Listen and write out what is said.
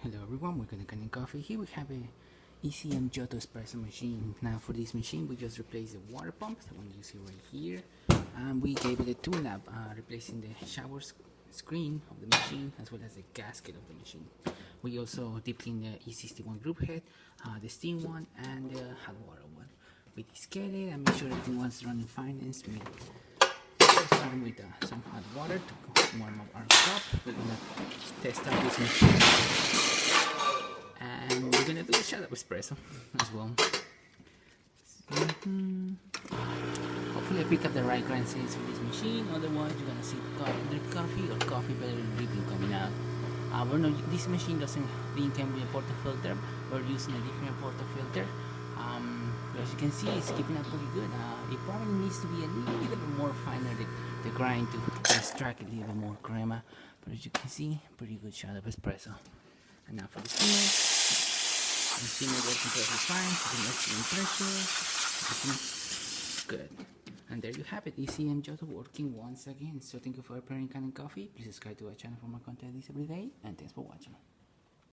Hello everyone, welcome to Kanen Coffee. Here we have a ECM Giotto Espresso machine. Now for this machine we just replaced the water pump, the one you see right here. And we gave it a tune-up, replacing the shower screen of the machine as well as the gasket of the machine. We also deep cleaned the E61 group head, the steam one and the hot water one. We discarded it and make sure everything was running fine and smooth. Starting with some hot water to warm up our cup. We're gonna test out this machine and we're gonna do a shot of espresso as well. Hopefully I pick up the right grind sense for this machine, otherwise you're gonna see coffee or coffee better than dripping coming out. This machine doesn't come with a portafilter. We're using a different portafilter. As you can see, it's keeping up pretty good. It probably needs to be a little bit more finer, the grind, to extract a little bit more crema. But as you can see, pretty good shot of espresso. And now for the steamer working perfectly fine, an excellent pressure. Good. And there you have it, ECM Giotto working once again. So thank you for preparing Kanen Coffee. Please subscribe to our channel for more content this every day, and thanks for watching.